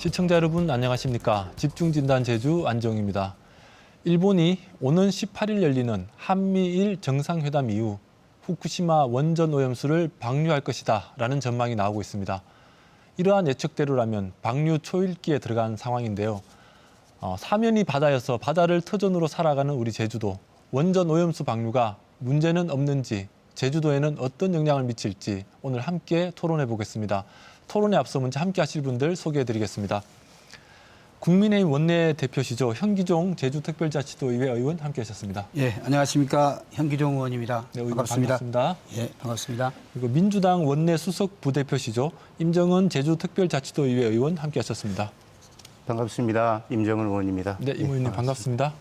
시청자 여러분 안녕하십니까. 집중진단 제주 안정입니다. 일본이 오는 18일 열리는 한미일 정상회담 이후 후쿠시마 원전 오염수를 방류할 것이다 라는 전망이 나오고 있습니다. 이러한 예측대로라면 방류 초읽기에 들어간 상황인데요. 사면이 바다여서 바다를 터전으로 살아가는 우리 제주도, 원전 오염수 방류가 문제는 없는지, 제주도에는 어떤 영향을 미칠지 오늘 함께 토론해 보겠습니다. 토론에 앞서 먼저 함께 하실 분들 소개해 드리겠습니다. 국민의힘 원내대표시죠. 현기종 제주특별자치도의회 의원 함께 하셨습니다. 예, 안녕하십니까. 현기종 의원입니다. 네, 의원 반갑습니다. 반갑습니다. 예, 반갑습니다. 그리고 민주당 원내수석 부대표시죠. 임정은 제주특별자치도의회 의원 함께 하셨습니다. 반갑습니다. 임정은 의원입니다. 네, 임 의원님 반갑습니다.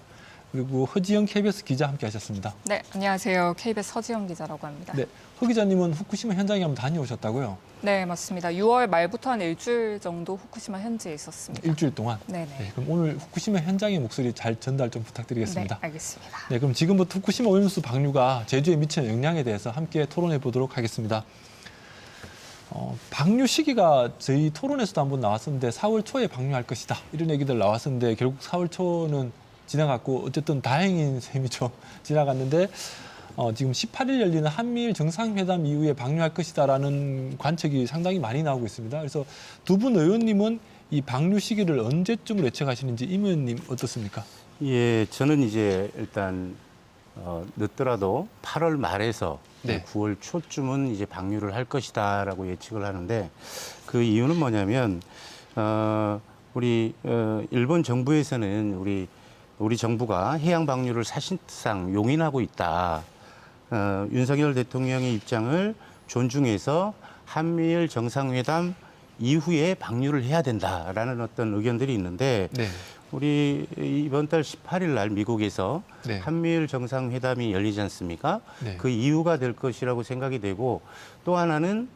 그리고 허지영 KBS 기자 함께 하셨습니다. 네, 안녕하세요. KBS 허지영 기자라고 합니다. 네, 허 기자님은 후쿠시마 현장에 한번 다녀오셨다고요? 네, 맞습니다. 6월 말부터 한 일주일 정도 후쿠시마 현지에 있었습니다. 일주일 동안? 네네. 네, 그럼 오늘 후쿠시마 현장의 목소리 잘 전달 좀 부탁드리겠습니다. 네, 알겠습니다. 네, 그럼 지금부터 후쿠시마 오염수 방류가 제주에 미치는 영향에 대해서 함께 토론해 보도록 하겠습니다. 방류 시기가 저희 토론에서도 한번 나왔었는데 4월 초에 방류할 것이다 이런 얘기들 나왔었는데 결국 4월 초는 지나갔고 어쨌든 다행인 셈이죠. 지나갔는데 지금 18일 열리는 한미일 정상회담 이후에 방류할 것이다라는 관측이 상당히 많이 나오고 있습니다. 그래서 두 분 의원님은 이 방류 시기를 언제쯤으로 예측하시는지 임 의원님 어떻습니까? 예, 저는 이제 일단 늦더라도 8월 말에서 네. 9월 초쯤은 이제 방류를 할 것이다라고 예측을 하는데 그 이유는 뭐냐면 우리 일본 정부에서는 우리 정부가 해양 방류를 사실상 용인하고 있다. 윤석열 대통령의 입장을 존중해서 한미일 정상회담 이후에 방류를 해야 된다라는 어떤 의견들이 있는데 네. 우리 이번 달 18일 날 미국에서 네. 한미일 정상회담이 열리지 않습니까? 네. 그 이유가 될 것이라고 생각이 되고 또 하나는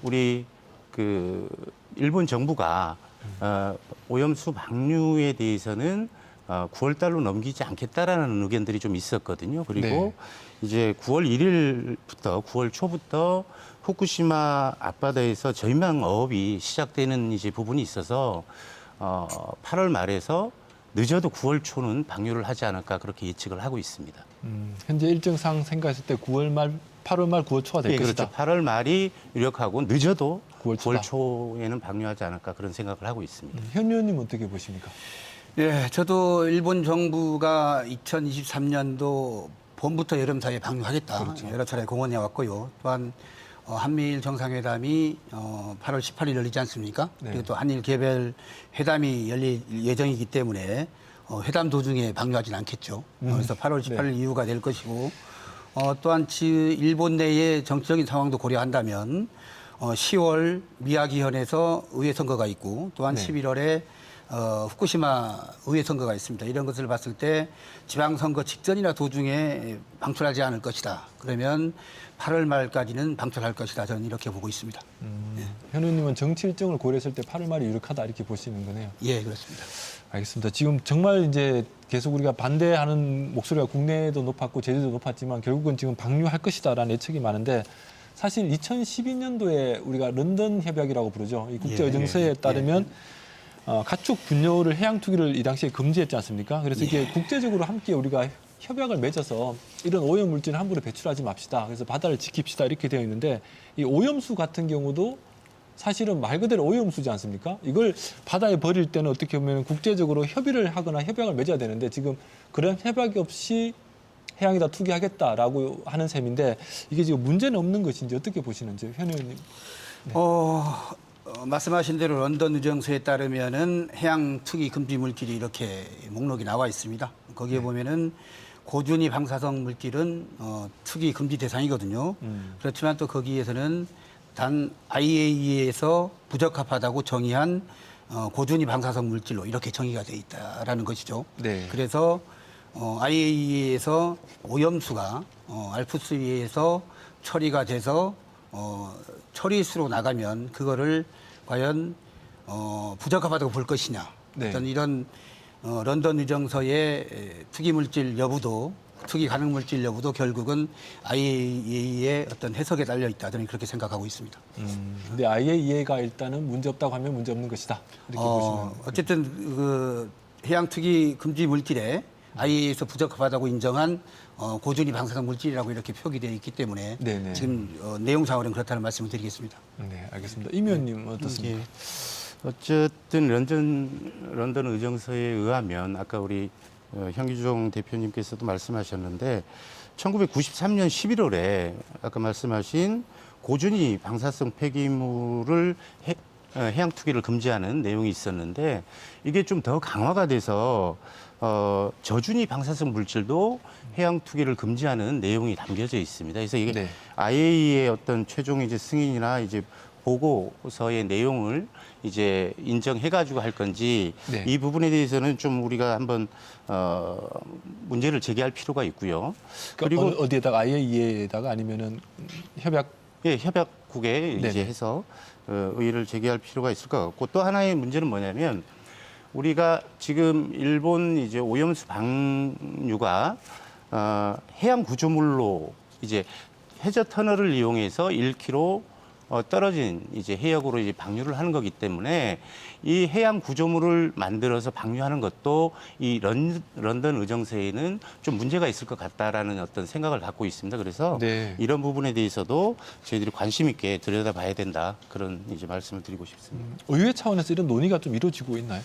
우리 그 일본 정부가 오염수 방류에 대해서는 9월 달로 넘기지 않겠다라는 의견들이 좀 있었거든요. 그리고 네. 이제 9월 1일부터 9월 초부터 후쿠시마 앞바다에서 저희망 어업이 시작되는 이제 부분이 있어서 8월 말에서 늦어도 9월 초는 방류를 하지 않을까 그렇게 예측을 하고 있습니다. 현재 일정상 생각했을 때 9월 말, 8월 말, 9월 초가 될 예, 것이다. 그렇죠. 8월 말이 유력하고 늦어도 9월 9월 초에는 방류하지 않을까 그런 생각을 하고 있습니다. 현 의원님 어떻게 보십니까? 예, 저도 일본 정부가 2023년도 봄부터 여름 사이에 방류하겠다. 그렇죠. 여러 차례 공언해 왔고요. 또한 한미일 정상회담이 8월 18일 열리지 않습니까? 네. 그리고 또 한일 개별 회담이 열릴 예정이기 때문에 회담 도중에 방류하지는 않겠죠. 그래서 8월 18일 이후가 될 것이고 또한 일본 내의 정치적인 상황도 고려한다면 10월 미야기현에서 의회 선거가 있고 또한 네. 11월에 후쿠시마 의회 선거가 있습니다. 이런 것을 봤을 때 지방선거 직전이나 도중에 방출하지 않을 것이다. 그러면 8월 말까지는 방출할 것이다. 저는 이렇게 보고 있습니다. 현 의원님은 정치 일정을 고려했을 때 8월 말이 유력하다 이렇게 보시는 거네요. 예, 그렇습니다. 알겠습니다. 지금 정말 이제 계속 우리가 반대하는 목소리가 국내에도 높았고 제주도 높았지만 결국은 지금 방류할 것이다라는 예측이 많은데 사실 2012년도에 우리가 런던 협약이라고 부르죠. 이 국제의정서에 따르면 가축 분뇨를 해양 투기를 이 당시에 금지했지 않습니까? 그래서 이게 국제적으로 함께 우리가 협약을 맺어서 이런 오염 물질을 함부로 배출하지 맙시다. 그래서 바다를 지킵시다 이렇게 되어 있는데 이 오염수 같은 경우도 사실은 말 그대로 오염수지 않습니까? 이걸 바다에 버릴 때는 어떻게 보면 국제적으로 협의를 하거나 협약을 맺어야 되는데 지금 그런 협약이 없이 해양에다 투기하겠다라고 하는 셈인데 이게 지금 문제는 없는 것인지 어떻게 보시는지 현 의원님. 말씀하신 대로 런던 의정서에 따르면은 해양 투기 금지 물질이 이렇게 목록이 나와 있습니다. 거기에 보면은 고준위 방사성 물질은 투기 금지 대상이거든요. 그렇지만 또 거기에서는 단 IAEA에서 부적합하다고 정의한 고준위 방사성 물질로 이렇게 정의가 돼 있다라는 것이죠. 네. 그래서 IAEA에서 오염수가 알프스위에서 처리가 돼서 처리수로 나가면 그거를 과연 부적합하다고 볼 것이냐. 네. 어떤 이런 런던 의정서의 투기물질 여부도 투기 가능 물질 여부도 결국은 IAEA의 어떤 해석에 달려 있다. 저는 그렇게 생각하고 있습니다. 근데 IAEA가 일단은 문제 없다고 하면 문제 없는 것이다. 이렇게 보시면. 어쨌든 그 해양 투기 금지 물질에 IAEA에서 부적합하다고 인정한 고준위 방사성 물질이라고 이렇게 표기되어 있기 때문에 네네. 지금 내용상으로는 그렇다는 말씀을 드리겠습니다. 네, 알겠습니다. 임 의원님 어떻습니까? 예. 어쨌든 런던 의정서에 의하면 아까 우리 현기종 대표님께서도 말씀하셨는데 1993년 11월에 아까 말씀하신 고준위 방사성 폐기물을 해양 투기를 금지하는 내용이 있었는데 이게 좀 더 강화가 돼서 저준위 방사성 물질도 해양 투기를 금지하는 내용이 담겨져 있습니다. 그래서 이게 네. IAEA의 어떤 최종 이제 승인이나 이제 보고서의 내용을 이제 인정해가지고 할 건지 네. 이 부분에 대해서는 좀 우리가 한번 문제를 제기할 필요가 있고요. 그리고 그리고 어디에다가 IAEA에다가 아니면은 협약 예, 협약국에 네네. 이제 해서 의의를 제기할 필요가 있을 것 같고 또 하나의 문제는 뭐냐면 우리가 지금 일본 이제 오염수 방류가 해양 구조물로 이제 해저 터널을 이용해서 1km 떨어진 이제 해역으로 이제 방류를 하는 거기 때문에 이 해양 구조물을 만들어서 방류하는 것도 이 런던 의정서에는 좀 문제가 있을 것 같다라는 어떤 생각을 갖고 있습니다. 그래서 네. 이런 부분에 대해서도 저희들이 관심 있게 들여다봐야 된다 그런 이제 말씀을 드리고 싶습니다. 의회 차원에서 이런 논의가 좀 이루어지고 있나요?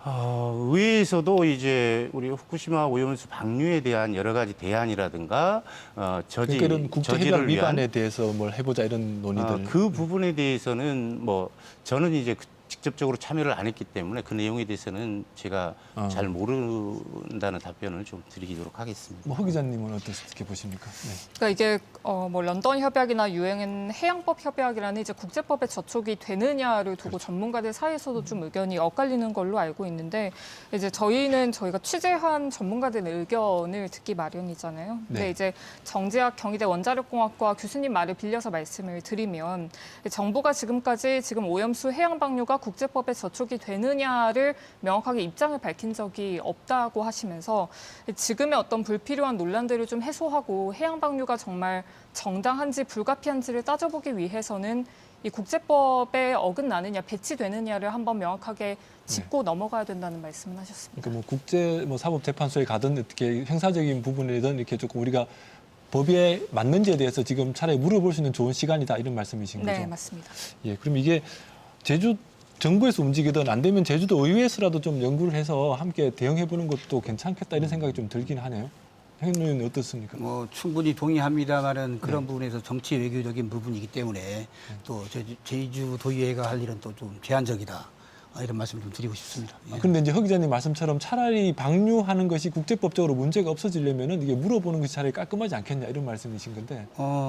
의회에서도 이제 우리 후쿠시마 오염수 방류에 대한 여러 가지 대안이라든가 그러니까 이런 국제 협약 저지를 위한 위반에 대해서 뭘 해보자 이런 논의들. 그 부분에 대해서는 뭐 저는 이제 직접적으로 참여를 안 했기 때문에 그 내용에 대해서는 제가 잘 모른다는 답변을 좀 드리도록 하겠습니다. 뭐 허 기자님은 어떻게 보십니까? 네. 그러니까 이게 뭐 런던 협약이나 유엔 해양법 협약이라는 이제 국제법에 저촉이 되느냐를 두고 전문가들 사이에서도 좀 의견이 엇갈리는 걸로 알고 있는데 이제 저희가 취재한 전문가들 의견을 듣기 마련이잖아요. 근데 네. 이제 정재학 경희대 원자력공학과 교수님 말을 빌려서 말씀을 드리면 정부가 지금까지 지금 오염수 해양 방류가 국제법에 저촉이 되느냐를 명확하게 입장을 밝힌 적이 없다고 하시면서 지금의 어떤 불필요한 논란들을 좀 해소하고 해양 방류가 정말 정당한지 불가피한지를 따져보기 위해서는 이 국제법에 어긋나느냐 배치되느냐를 한번 명확하게 짚고 넘어가야 된다는 말씀을 하셨습니다. 그러니까 뭐 국제 뭐 사법재판소에 가든 어떻게 형사적인 부분이든 이렇게 조금 우리가 법에 맞는지에 대해서 지금 차라리 물어볼 수 있는 좋은 시간이다 이런 말씀이신 거죠? 네, 맞습니다. 예, 그럼 이게 제주 정부에서 움직이든 안 되면 제주도 의회에서라도 좀 연구를 해서 함께 대응해보는 것도 괜찮겠다 이런 생각이 좀 들긴 하네요. 현 의원님 어떻습니까? 뭐 충분히 동의합니다만은 그런 부분에서 정치 외교적인 부분이기 때문에 또 제주도의회가 할 일은 또 좀 제한적이다. 이런 말씀 좀 드리고 싶습니다. 예. 그런데 이제 허 기자님 말씀처럼 차라리 방류하는 것이 국제법적으로 문제가 없어지려면은 이게 물어보는 것이 차라리 깔끔하지 않겠냐 이런 말씀이신 건데.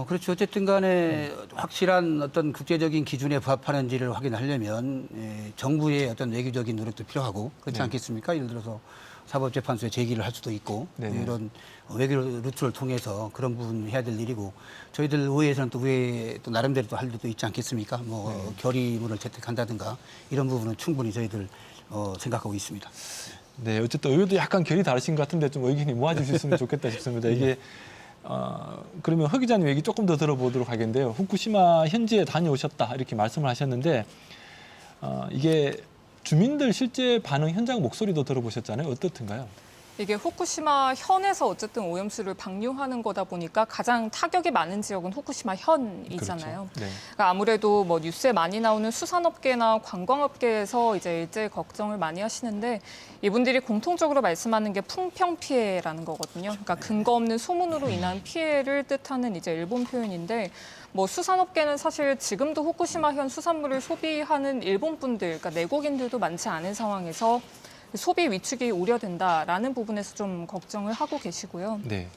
그렇죠. 어쨌든 간에 확실한 어떤 국제적인 기준에 부합하는지를 확인하려면 정부의 어떤 외교적인 노력도 필요하고 그렇지 네. 않겠습니까? 예를 들어서 사법재판소에 제기를 할 수도 있고 네네. 이런 외교 루트를 통해서 그런 부분 해야 될 일이고 저희들 의회에서는 또 의회 또 나름대로 또 할 일도 있지 않겠습니까? 뭐 결의문을 채택한다든가 이런 부분은 충분히 저희들 생각하고 있습니다. 네, 어쨌든 의회도 약간 결이 다르신 것 같은데 좀 의견이 모아주셨으면 좋겠다 싶습니다. 이게 그러면 허 기자님 얘기 조금 더 들어보도록 하겠는데요. 후쿠시마 현지에 다녀오셨다 이렇게 말씀을 하셨는데 이게 주민들 실제 반응 현장 목소리도 들어보셨잖아요. 어떻든가요? 이게 후쿠시마 현에서 어쨌든 오염수를 방류하는 거다 보니까 가장 타격이 많은 지역은 후쿠시마 현이잖아요. 그렇죠. 네. 그러니까 아무래도 뭐 뉴스에 많이 나오는 수산업계나 관광업계에서 이제 일제 걱정을 많이 하시는데 이분들이 공통적으로 말씀하는 게 풍평 피해라는 거거든요. 그러니까 근거 없는 소문으로 인한 피해를 뜻하는 이제 일본 표현인데 뭐 수산업계는 사실 지금도 후쿠시마 현 수산물을 소비하는 일본 분들, 그러니까 내국인들도 많지 않은 상황에서 소비 위축이 우려된다라는 부분에서 좀 걱정을 하고 계시고요. 네.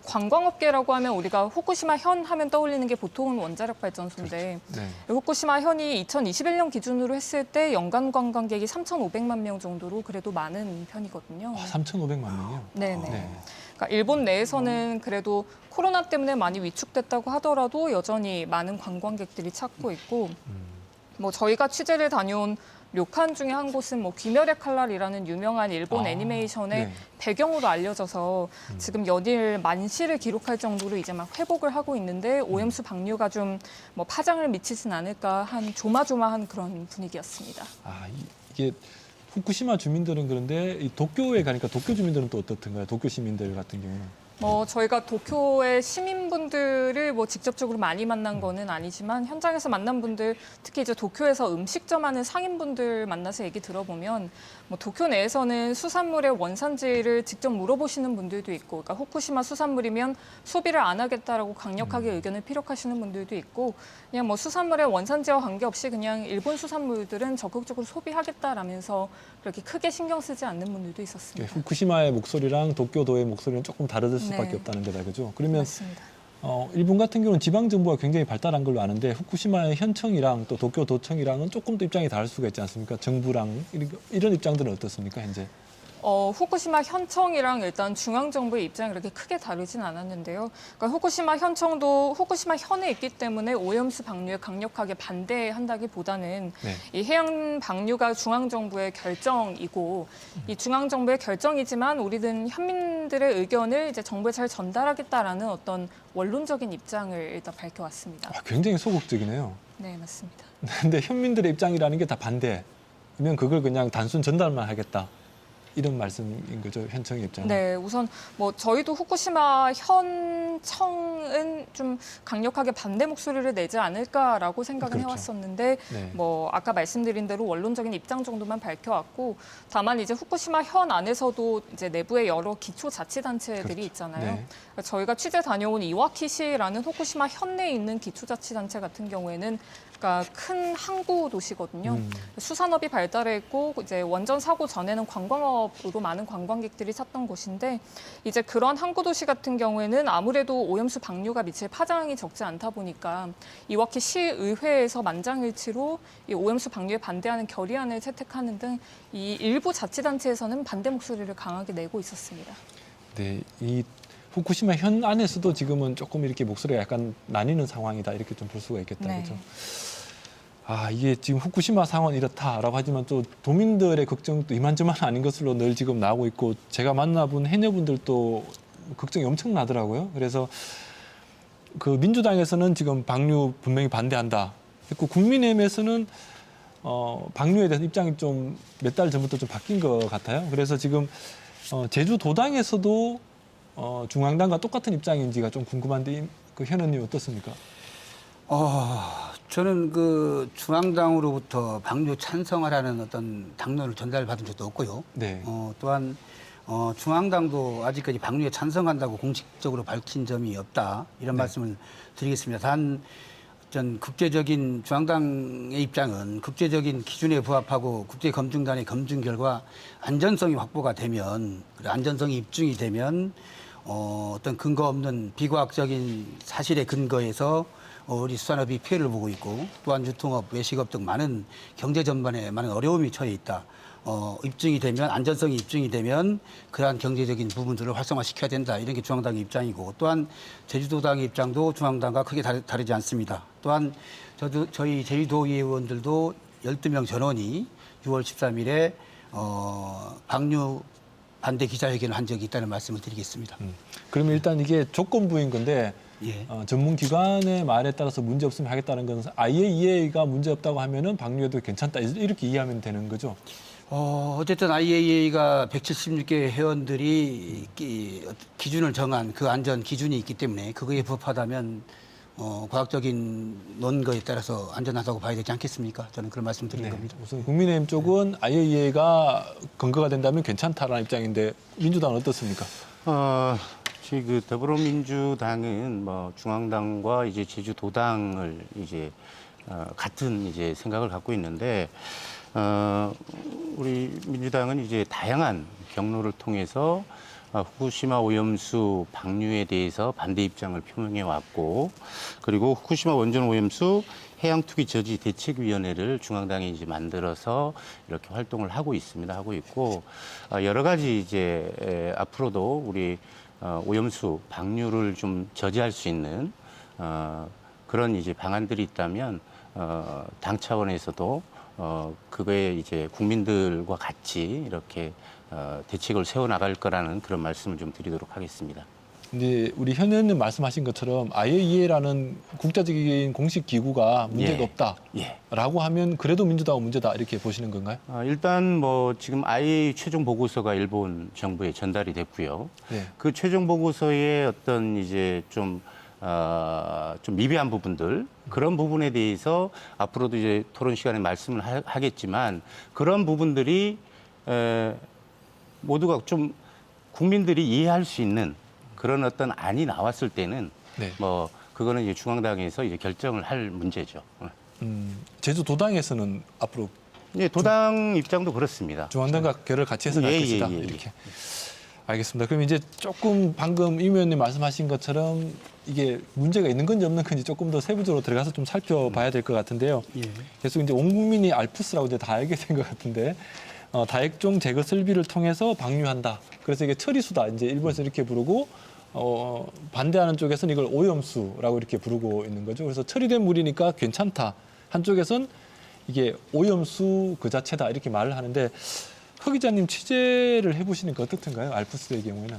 관광업계라고 하면 우리가 후쿠시마 현 하면 떠올리는 게 보통은 원자력 발전소인데 네. 후쿠시마 현이 2021년 기준으로 했을 때 연간 관광객이 3,500만 명 정도로 그래도 많은 편이거든요. 3,500만 명이요? 네네. 네. 그러니까 일본 내에서는 그래도 코로나 때문에 많이 위축됐다고 하더라도 여전히 많은 관광객들이 찾고 있고 뭐 저희가 취재를 다녀온 료칸 중에 한 곳은 뭐 귀멸의 칼날이라는 유명한 일본 애니메이션의 네. 배경으로 알려져서 지금 연일 만시를 기록할 정도로 이제 막 회복을 하고 있는데 오염수 방류가 좀 뭐 파장을 미치진 않을까 한 조마조마한 그런 분위기였습니다. 이게 후쿠시마 주민들은 그런데 이 도쿄에 가니까 도쿄 주민들은 또 어떻던가요? 도쿄 시민들 같은 경우는. 뭐 저희가 도쿄의 시민분들을 뭐 직접적으로 많이 만난 거는 아니지만 현장에서 만난 분들, 특히 이제 도쿄에서 음식점 하는 상인분들 만나서 얘기 들어보면 뭐 도쿄 내에서는 수산물의 원산지를 직접 물어보시는 분들도 있고, 그러니까 후쿠시마 수산물이면 소비를 안 하겠다라고 강력하게 의견을 피력하시는 분들도 있고, 그냥 뭐 수산물의 원산지와 관계없이 그냥 일본 수산물들은 적극적으로 소비하겠다라면서 그렇게 크게 신경 쓰지 않는 분들도 있었습니다. 후쿠시마의 목소리랑 도쿄도의 목소리는 조금 다르을 수밖에 네. 없다는 데다 그죠? 그러면 맞습니다. 일본 같은 경우는 지방 정부가 굉장히 발달한 걸로 아는데 후쿠시마의 현청이랑 또 도쿄도청이랑은 조금 더 입장이 다를 수가 있지 않습니까? 정부랑 이런 입장들은 어떻습니까, 현재? 후쿠시마 현청이랑 일단 중앙정부의 입장이 그렇게 크게 다르진 않았는데요. 그러니까 후쿠시마 현청도 후쿠시마 현에 있기 때문에 오염수 방류에 강력하게 반대한다기보다는 네. 이 해양 방류가 중앙정부의 결정이고 이 중앙정부의 결정이지만 우리는 현민들의 의견을 이제 정부에 잘 전달하겠다라는 어떤 원론적인 입장을 일단 밝혀왔습니다. 굉장히 소극적이네요. 네, 맞습니다. 근데 현민들의 입장이라는 게 다 반대면 그걸 그냥 단순 전달만 하겠다. 이런 말씀인 거죠, 현청의 입장은. 네, 우선 뭐 저희도 후쿠시마 현청은 좀 강력하게 반대 목소리를 내지 않을까라고 생각은 그렇죠. 해왔었는데 네. 뭐 아까 말씀드린 대로 원론적인 입장 정도만 밝혀왔고 다만 이제 후쿠시마 현 안에서도 이제 내부에 여러 기초자치단체들이 그렇죠. 있잖아요. 네. 저희가 취재 다녀온 이와키시라는 후쿠시마 현내에 있는 기초자치단체 같은 경우에는 그러니까 큰 항구 도시거든요. 수산업이 발달했고 이제 원전 사고 전에는 관광업으로 많은 관광객들이 찾던 곳인데 이제 그런 항구 도시 같은 경우에는 아무래도 오염수 방류가 미칠 파장이 적지 않다 보니까 이와키 시의회에서 만장일치로 이 오염수 방류에 반대하는 결의안을 채택하는 등 이 일부 자치단체에서는 반대 목소리를 강하게 내고 있었습니다. 네, 이 후쿠시마 현 안에서도 지금은 조금 이렇게 목소리가 약간 나뉘는 상황이다 이렇게 좀 볼 수가 있겠다, 네. 그렇죠? 이게 지금 후쿠시마 상황이 이렇다라고 하지만 또 도민들의 걱정도 이만저만 아닌 것으로 늘 지금 나오고 있고 제가 만나본 해녀분들도 걱정이 엄청나더라고요. 그래서 그 민주당에서는 지금 방류 분명히 반대한다 했고 국민의힘에서는 방류에 대한 입장이 좀 몇 달 전부터 좀 바뀐 것 같아요. 그래서 지금 제주도당에서도 중앙당과 똑같은 입장인지가 좀 궁금한데 그 현 의원님 어떻습니까? 저는 그 중앙당으로부터 방류 찬성하라는 어떤 당론을 전달받은 적도 없고요. 네. 또한 중앙당도 아직까지 방류에 찬성한다고 공식적으로 밝힌 점이 없다 이런 네. 말씀을 드리겠습니다. 단 전 국제적인 중앙당의 입장은 국제적인 기준에 부합하고 국제검증단의 검증 결과 안전성이 확보가 되면 그리고 안전성이 입증이 되면 어떤 근거 없는 비과학적인 사실에 근거해서 우리 수산업이 피해를 보고 있고 또한 유통업, 외식업 등 많은 경제 전반에 많은 어려움이 처해 있다. 입증이 되면 안전성이 입증이 되면 그러한 경제적인 부분들을 활성화시켜야 된다. 이런 게 중앙당의 입장이고 또한 제주도당의 입장도 중앙당과 크게 다르지 않습니다. 또한 저희 제주도의 의원들도 12명 전원이 6월 13일에 방류 반대 기자회견을 한 적이 있다는 말씀을 드리겠습니다. 그러면 일단 이게 조건부인 건데 예. 전문기관의 말에 따라서 문제 없으면 하겠다는 건 IAEA가 문제 없다고 하면은 방류해도 괜찮다 이렇게 이해하면 되는 거죠. 어쨌든 IAEA가 176개 회원들이 기준을 정한 그 안전 기준이 있기 때문에 그거에 부합하다면 과학적인 논거에 따라서 안전하다고 봐야 되지 않겠습니까? 저는 그런 말씀 드린 겁니다. 우선 국민의힘 쪽은 IAEA가 근거가 된다면 괜찮다라는 입장인데 민주당은 어떻습니까? 지금 그 더불어민주당은 뭐 중앙당과 이제 제주도당을 이제 같은 이제 생각을 갖고 있는데 우리 민주당은 이제 다양한 경로를 통해서 후쿠시마 오염수 방류에 대해서 반대 입장을 표명해 왔고 그리고 후쿠시마 원전 오염수 해양투기 저지 대책위원회를 중앙당이 이제 만들어서 이렇게 활동을 하고 있습니다. 하고 있고 여러 가지 이제 앞으로도 우리 오염수 방류를 좀 저지할 수 있는 그런 이제 방안들이 있다면 당 차원에서도 그거에 이제 국민들과 같이 이렇게 대책을 세워 나갈 거라는 그런 말씀을 좀 드리도록 하겠습니다. 이제 우리 현 의원님 말씀하신 것처럼 IAEA라는 국제적인 공식 기구가 문제가 예. 없다라고 하면 그래도 민주당은 문제다 이렇게 보시는 건가요? 일단 뭐 지금 IAEA 최종 보고서가 일본 정부에 전달이 됐고요. 네. 그 최종 보고서의 어떤 이제 좀 미비한 부분들 그런 부분에 대해서 앞으로도 이제 토론 시간에 말씀을 하겠지만 그런 부분들이 모두가 좀 국민들이 이해할 수 있는 그런 어떤 안이 나왔을 때는 네. 뭐 그거는 이제 중앙당에서 이제 결정을 할 문제죠. 제주도당에서는 앞으로 예, 도당 입장도 그렇습니다. 중앙당과 결을 같이 해서 갈 예, 것이다. 예, 예, 이렇게. 알겠습니다. 그럼 이제 조금 방금 임 의원님 말씀하신 것처럼 이게 문제가 있는 건지 없는 건지 조금 더 세부적으로 들어가서 좀 살펴봐야 될 것 같은데요. 예. 계속 이제 온 국민이 알프스라고 이제 다 알게 된 것 같은데 다액종 제거 설비를 통해서 방류한다. 그래서 이게 처리수다. 이제 일본에서 이렇게 부르고 반대하는 쪽에서는 이걸 오염수라고 이렇게 부르고 있는 거죠. 그래서 처리된 물이니까 괜찮다. 한쪽에선 이게 오염수 그 자체다 이렇게 말을 하는데 허 기자님 취재를 해보시니까 어떻던가요? 알프스의 경우에는.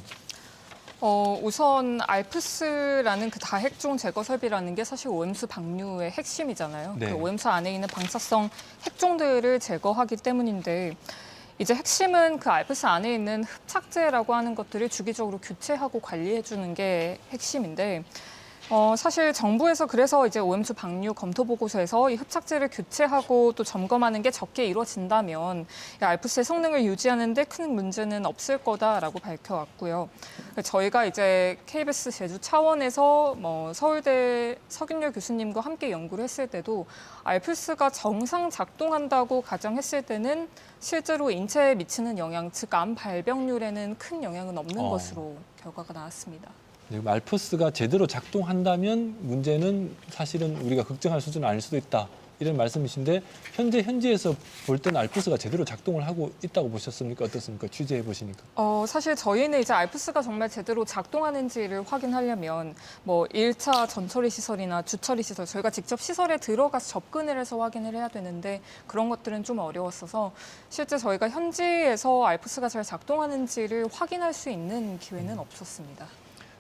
우선 알프스라는 그 다핵종 제거 설비라는 게 사실 오염수 방류의 핵심이잖아요. 네. 그 오염수 안에 있는 방사성 핵종들을 제거하기 때문인데 이제 핵심은 그 알프스 안에 있는 흡착제라고 하는 것들을 주기적으로 교체하고 관리해주는 게 핵심인데 사실 정부에서 그래서 이제 오염수 방류 검토 보고서에서 이 흡착제를 교체하고 또 점검하는 게 적게 이루어진다면 이 알프스의 성능을 유지하는 데 큰 문제는 없을 거다라고 밝혀왔고요. 저희가 이제 KBS 제주 차원에서 뭐 서울대 서균열 교수님과 함께 연구를 했을 때도 알프스가 정상 작동한다고 가정했을 때는 실제로 인체에 미치는 영향, 즉 암 발병률에는 큰 영향은 없는 것으로 결과가 나왔습니다. 알프스가 제대로 작동한다면 문제는 사실은 우리가 걱정할 수준은 아닐 수도 있다. 이런 말씀이신데 현지에서 볼 때는 알프스가 제대로 작동을 하고 있다고 보셨습니까? 어떻습니까? 취재해 보시니까. 사실 저희는 이제 알프스가 정말 제대로 작동하는지를 확인하려면 뭐 1차 전처리 시설이나 주처리 시설, 저희가 직접 시설에 들어가서 접근을 해서 확인을 해야 되는데 그런 것들은 좀 어려웠어서 실제 저희가 현지에서 알프스가 잘 작동하는지를 확인할 수 있는 기회는 없었습니다.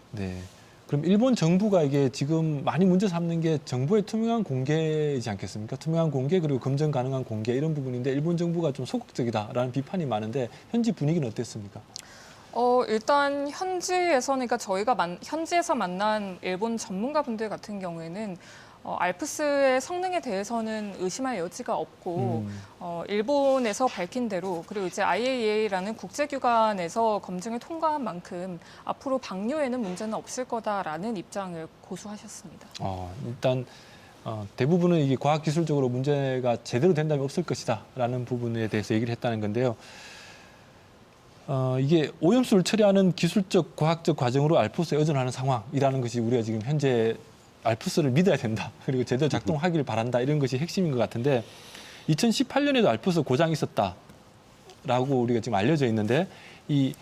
네. 그럼 일본 정부가 이게 지금 많이 문제 삼는 게 정보의 투명한 공개이지 않겠습니까? 투명한 공개 그리고 검증 가능한 공개 이런 부분인데 일본 정부가 좀 소극적이다라는 비판이 많은데 현지 분위기는 어땠습니까? 일단 현지에서는 그러니까 저희가 현지에서 만난 일본 전문가분들 같은 경우에는 알프스의 성능에 대해서는 의심할 여지가 없고 일본에서 밝힌 대로 그리고 이제 IAEA라는 국제기관에서 검증을 통과한 만큼 앞으로 방류에는 문제는 없을 거다라는 입장을 고수하셨습니다. 일단 대부분은 이게 과학기술적으로 문제가 제대로 된다면 없을 것이다라는 부분에 대해서 얘기를 했다는 건데요. 이게 오염수를 처리하는 기술적, 과학적 과정으로 알프스에 의존하는 상황이라는 것이 우리가 지금 현재 알프스를 믿어야 된다. 그리고 제대로 작동하기를 바란다. 이런 것이 핵심인 것 같은데 2018년에도 알프스 고장이 있었다라고 우리가 지금 알려져 있는데 이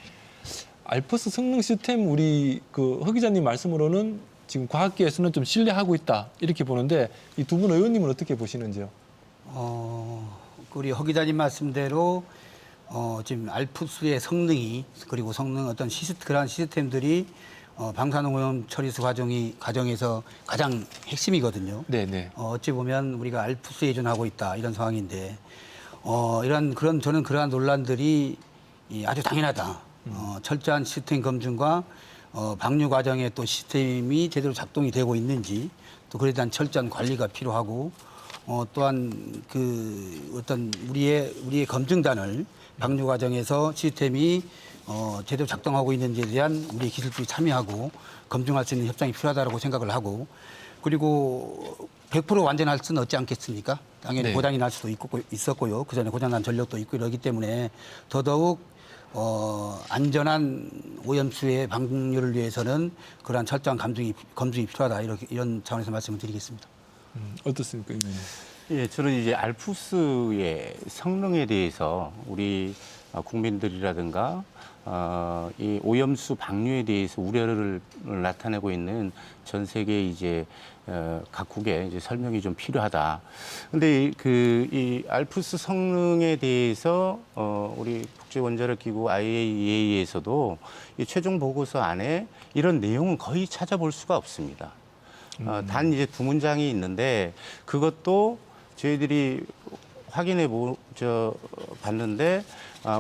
알프스 성능 시스템 우리 허 기자님 말씀으로는 지금 과학계에서는 좀 신뢰하고 있다. 이렇게 보는데 이 두 분 의원님은 어떻게 보시는지요? 우리 허 기자님 말씀대로 지금 알프스의 성능이 그리고 성능 어떤 그러한 시스템들이 방사능 처리수 과정에서 가장 핵심이거든요. 네네. 어찌 보면 우리가 알프스에 의존하고 있다 이런 상황인데 저는 그러한 논란들이 아주 당연하다. 철저한 시스템 검증과 방류 과정에 또 시스템이 제대로 작동이 되고 있는지 또 그에 대한 철저한 관리가 필요하고 또한 어떤 우리의 검증단을 방류 과정에서 시스템이 제대로 작동하고 있는지에 대한 우리 기술들이 참여하고 검증할 수 있는 협상이 필요하다고 생각을 하고 그리고 100% 완전할 수는 없지 않겠습니까? 당연히 네. 고장이 날 수도 있었고요. 그전에 고장난 전력도 있고 이러기 때문에 더더욱 안전한 오염수의 방류를 위해서는 그러한 철저한 검증이 필요하다. 이런 차원에서 말씀을 드리겠습니다. 어떻습니까? 예, 저는 이제 알프스의 성능에 대해서 우리 국민들이라든가 이 오염수 방류에 대해서 우려를 나타내고 있는 전 세계 이제 각국의 이제 설명이 좀 필요하다. 근데 이 알프스 성능에 대해서 우리 국제원자력기구 IAEA에서도 이 최종 보고서 안에 이런 내용은 거의 찾아볼 수가 없습니다. 단 이제 두 문장이 있는데 그것도 저희들이 봤는데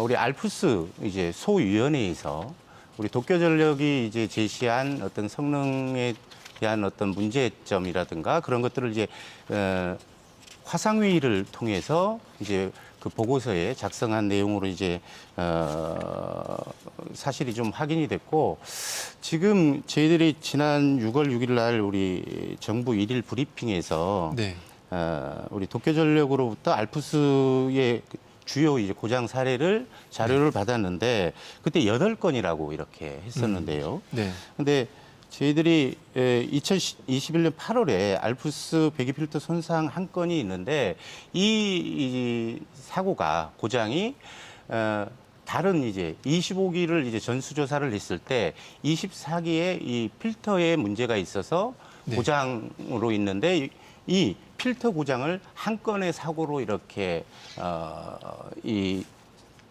우리 알프스 이제 소위원회에서 우리 도쿄전력이 이제 제시한 어떤 성능에 대한 어떤 문제점이라든가 그런 것들을 이제 화상회의를 통해서 이제 그 보고서에 작성한 내용으로 이제 사실이 좀 확인이 됐고 지금 저희들이 지난 6월 6일 날 우리 정부 일일 브리핑에서 네. 우리 도쿄전력으로부터 알프스의 주요 이제 고장 사례를 자료를 받았는데 그때 8건이라고 이렇게 했었는데요. 네. 근데 저희들이 2021년 8월에 알프스 배기 필터 손상 한 건이 있는데 이 사고가 고장이 다른 이제 25기를 이제 전수조사를 했을 때 24기에 이 필터에 문제가 있어서 네. 고장으로 있는데 이 필터 고장을 한 건의 사고로 이렇게 이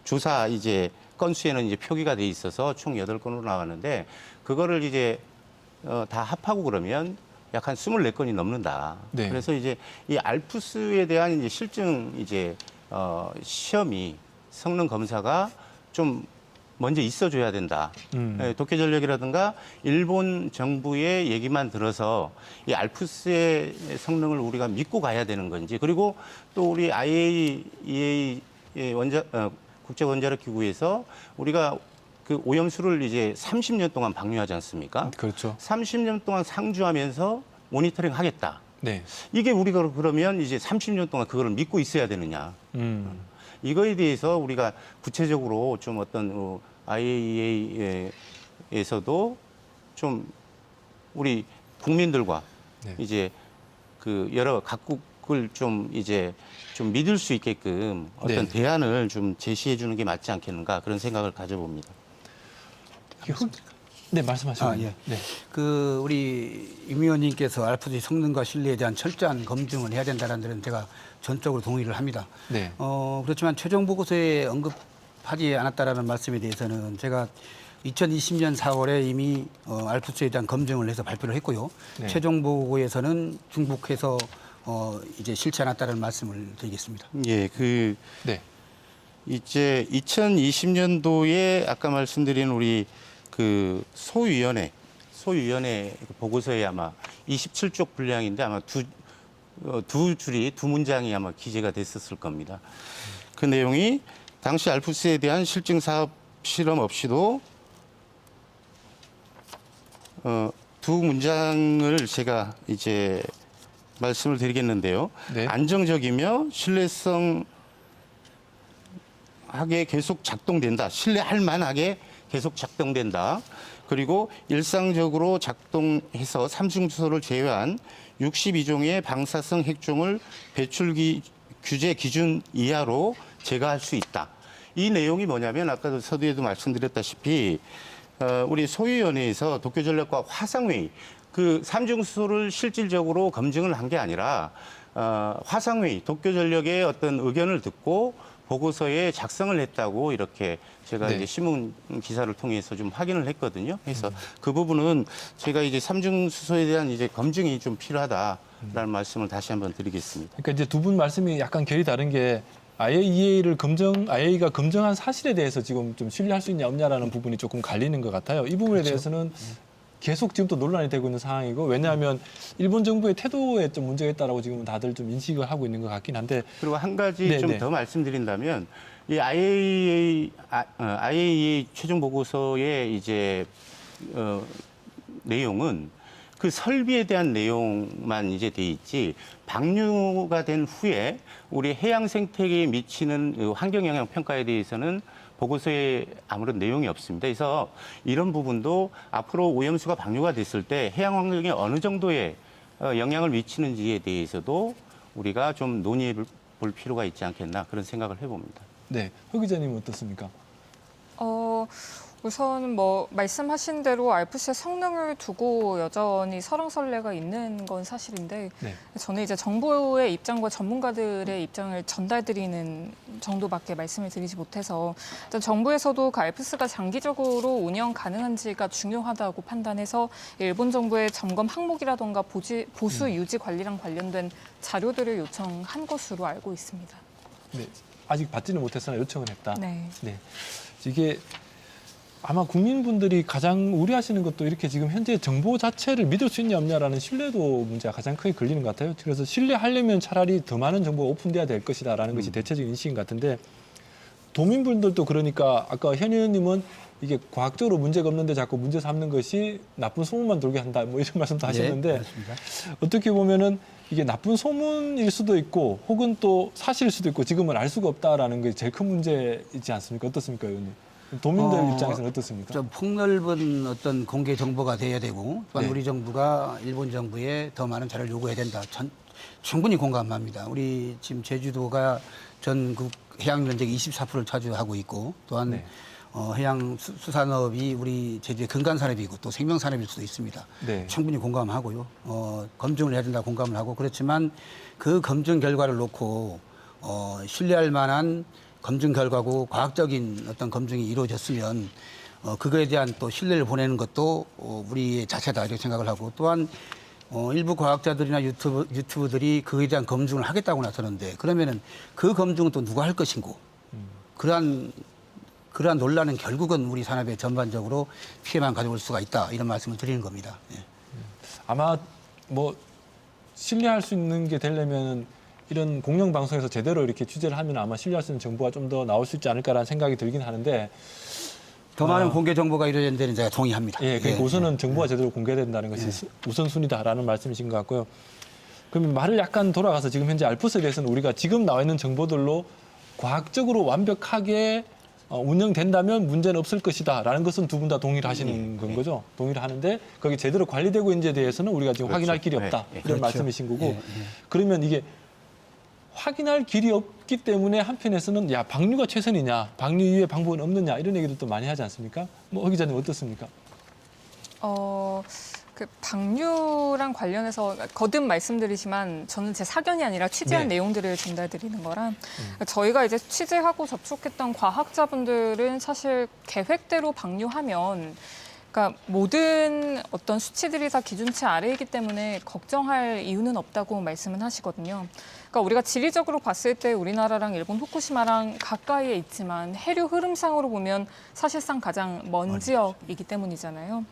조사 이제 건수에는 이제 표기가 돼 있어서 총 8건으로 나왔는데 그거를 이제 다 합하고 그러면 약 한 24건이 넘는다. 네. 그래서 이제 이 알프스에 대한 이제 실증 이제 시험이 성능 검사가 좀 먼저 있어줘야 된다. 도쿄전력이라든가 일본 정부의 얘기만 들어서 이 알프스의 성능을 우리가 믿고 가야 되는 건지 그리고 또 우리 IAEA 국제원자력기구에서 우리가 그 오염수를 이제 30년 동안 방류하지 않습니까? 그렇죠. 30년 동안 상주하면서 모니터링 하겠다. 네. 이게 우리가 그러면 이제 30년 동안 그거를 믿고 있어야 되느냐. 이거에 대해서 우리가 구체적으로 좀 어떤 IAEA에서도 좀 우리 국민들과 네. 이제 그 여러 각국을 좀 이제 좀 믿을 수 있게끔 어떤 네. 대안을 좀 제시해 주는 게 맞지 않겠는가 그런 생각을 가져봅니다. 네, 말씀하시죠. 예. 네. 그 우리 임 의원님께서 알프스의 성능과 신뢰에 대한 철저한 검증을 해야 된다는 데는 제가 전적으로 동의를 합니다. 네. 그렇지만 최종 보고서에 언급하지 않았다라는 말씀에 대해서는 제가 2020년 4월에 이미 알프스에 대한 검증을 해서 발표를 했고요. 네. 최종 보고에서는 중복해서 이제 싫지 않았다는 말씀을 드리겠습니다. 예, 네. 이제 2020년도에 아까 말씀드린 우리 그 소위원회 보고서에 아마 27쪽 분량인데 아마 두 문장이 아마 기재가 됐었을 겁니다. 그 내용이 당시 알프스에 대한 실증 사업 실험 없이도 두 문장을 제가 이제 말씀을 드리겠는데요. 네. 안정적이며 신뢰성하게 계속 작동된다. 신뢰할 만하게 계속 작동된다. 그리고 일상적으로 작동해서 삼중수소를 제외한 62종의 방사성 핵종을 배출기 규제 기준 이하로 제거할 수 있다. 이 내용이 뭐냐면 아까도 서두에도 말씀드렸다시피 우리 소위원회에서 도쿄전력과 화상회의 그 삼중수소를 실질적으로 검증을 한 게 아니라 화상회의 도쿄전력의 어떤 의견을 듣고 보고서에 작성을 했다고 이렇게 제가 네. 이제 신문 기사를 통해서 좀 확인을 했거든요. 그래서 그 부분은 제가 이제 삼중수소에 대한 이제 검증이 좀 필요하다라는 말씀을 다시 한번 드리겠습니다. 그러니까 이제 두 분 말씀이 약간 결이 다른 게 IAEA가 검증한 사실에 대해서 지금 좀 신뢰할 수 있냐 없냐라는 부분이 조금 갈리는 것 같아요. 이 부분에 대해서는 계속 지금 또 논란이 되고 있는 상황이고 왜냐하면 일본 정부의 태도에 좀 문제가 있다라고 지금 다들 좀 인식을 하고 있는 것 같긴 한데 그리고 한 가지 네, 좀 네. 더 말씀드린다면 이 IAEA 최종 보고서의 이제 내용은 그 설비에 대한 내용만 이제 돼 있지 방류가 된 후에 우리 해양 생태계에 미치는 환경 영향 평가에 대해서는 보고서에 아무런 내용이 없습니다. 그래서 이런 부분도 앞으로 오염수가 방류가 됐을 때 해양 환경에 어느 정도의 영향을 미치는지에 대해서도 우리가 좀 논의해 볼 필요가 있지 않겠나 그런 생각을 해봅니다. 네, 허 기자님은 어떻습니까? 우선 뭐 말씀하신 대로 알프스의 성능을 두고 여전히 설왕설래가 있는 건 사실인데 네. 저는 이제 정부의 입장과 전문가들의 입장을 전달드리는 정도밖에 말씀을 드리지 못해서 일단 정부에서도 그 알프스가 장기적으로 운영 가능한지가 중요하다고 판단해서 일본 정부의 점검 항목이라던가 보수 유지 관리랑 관련된 자료들을 요청한 것으로 알고 있습니다. 네, 아직 받지는 못했으나 요청은 했다. 네. 네. 이게 아마 국민분들이 가장 우려하시는 것도 이렇게 지금 현재 정보 자체를 믿을 수 있냐 없냐라는 신뢰도 문제가 가장 크게 걸리는 것 같아요. 그래서 신뢰하려면 차라리 더 많은 정보가 오픈돼야 될 것이다라는 것이 대체적인 인식인 것 같은데 도민분들도 그러니까 아까 현 의원님은 이게 과학적으로 문제가 없는데 자꾸 문제 삼는 것이 나쁜 소문만 돌게 한다 뭐 이런 말씀도 하셨는데 그렇습니다. 어떻게 보면은 이게 나쁜 소문일 수도 있고 혹은 또 사실일 수도 있고 지금은 알 수가 없다라는 게 제일 큰 문제이지 않습니까? 어떻습니까, 의원님? 도민들 입장에서는 어떻습니까? 좀 폭넓은 어떤 공개 정보가 돼야 되고 또한 네. 우리 정부가 일본 정부에 더 많은 자료를 요구해야 된다. 충분히 공감합니다. 우리 지금 제주도가 전국 해양 면적의 24%를 차지하고 있고 또한 네. 해양 수산업이 우리 제주의 근간 산업이고 또 생명 산업일 수도 있습니다. 네. 충분히 공감하고요. 검증을 해야 된다 공감을 하고 그렇지만 그 검증 결과를 놓고 신뢰할 만한 검증 결과고 과학적인 어떤 검증이 이루어졌으면 그거에 대한 또 신뢰를 보내는 것도 우리의 자체다 이렇게 생각을 하고 또한 일부 과학자들이나 유튜브들이 그에 대한 검증을 하겠다고 나서는데 그러면은 그 검증은 또 누가 할 것인고 그러한 논란은 결국은 우리 산업에 전반적으로 피해만 가져올 수가 있다 이런 말씀을 드리는 겁니다. 예. 아마 뭐 신뢰할 수 있는 게 되려면 이런 공영방송에서 제대로 이렇게 취재를 하면 아마 신뢰할 수 있는 정보가 좀 더 나올 수 있지 않을까라는 생각이 들긴 하는데 더 많은 공개 정보가 이루어진 데는 제가 동의합니다. 예, 그러니까 예. 우선은 정보가 제대로 공개된다는 것이 우선순위다라는 말씀이신 것 같고요. 그럼 말을 약간 돌아가서 지금 현재 알프스에 대해서는 우리가 지금 나와 있는 정보들로 과학적으로 완벽하게 운영된다면 문제는 없을 것이다라는 것은 두 분 다 동의를 하시는 건 거죠. 동의를 하는데 거기 제대로 관리되고 있는지에 대해서는 우리가 지금 그렇죠. 확인할 길이 없다 네, 네. 이런 그렇죠. 말씀이신 거고 예, 예. 그러면 이게 확인할 길이 없기 때문에 한편에서는 야 방류가 최선이냐 방류 이외의 방법은 없느냐 이런 얘기도 또 많이 하지 않습니까? 뭐 허 기자님 어떻습니까? 그 방류랑 관련해서 거듭 말씀드리지만 저는 제 사견이 아니라 취재한 네. 내용들을 전달드리는 거라 저희가 이제 취재하고 접촉했던 과학자분들은 사실 계획대로 방류하면 그러니까 모든 어떤 수치들이 다 기준치 아래이기 때문에 걱정할 이유는 없다고 말씀은 하시거든요. 그러니까 우리가 지리적으로 봤을 때 우리나라랑 일본 후쿠시마랑 가까이에 있지만 해류 흐름상으로 보면 사실상 가장 먼 지역이기 때문이잖아요.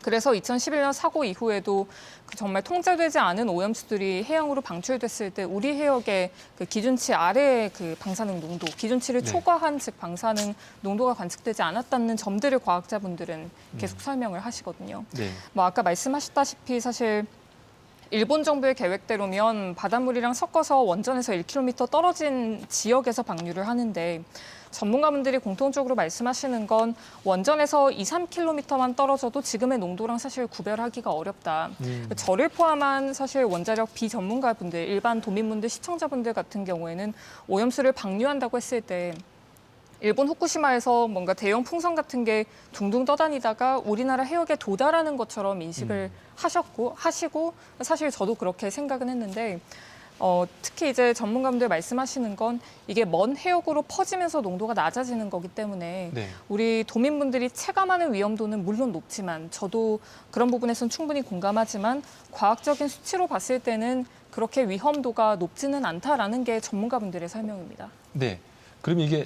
그래서 2011년 사고 이후에도 그 정말 통제되지 않은 오염수들이 해양으로 방출됐을 때 우리 해역의 그 기준치 아래의 그 방사능 농도, 기준치를 네. 초과한 즉 방사능 농도가 관측되지 않았다는 점들을 과학자분들은 계속 설명을 하시거든요. 네. 뭐 아까 말씀하셨다시피 사실 일본 정부의 계획대로면 바닷물이랑 섞어서 원전에서 1km 떨어진 지역에서 방류를 하는데 전문가분들이 공통적으로 말씀하시는 건 원전에서 2, 3km만 떨어져도 지금의 농도랑 사실 구별하기가 어렵다. 저를 포함한 사실 원자력 비전문가분들, 일반 도민분들, 시청자분들 같은 경우에는 오염수를 방류한다고 했을 때 일본 후쿠시마에서 뭔가 대형 풍선 같은 게 둥둥 떠다니다가 우리나라 해역에 도달하는 것처럼 인식을 하시고 사실 저도 그렇게 생각은 했는데 특히 이제 전문가분들 말씀하시는 건 이게 먼 해역으로 퍼지면서 농도가 낮아지는 거기 때문에 네. 우리 도민분들이 체감하는 위험도는 물론 높지만 저도 그런 부분에서는 충분히 공감하지만 과학적인 수치로 봤을 때는 그렇게 위험도가 높지는 않다라는 게 전문가분들의 설명입니다. 네. 그러면 이게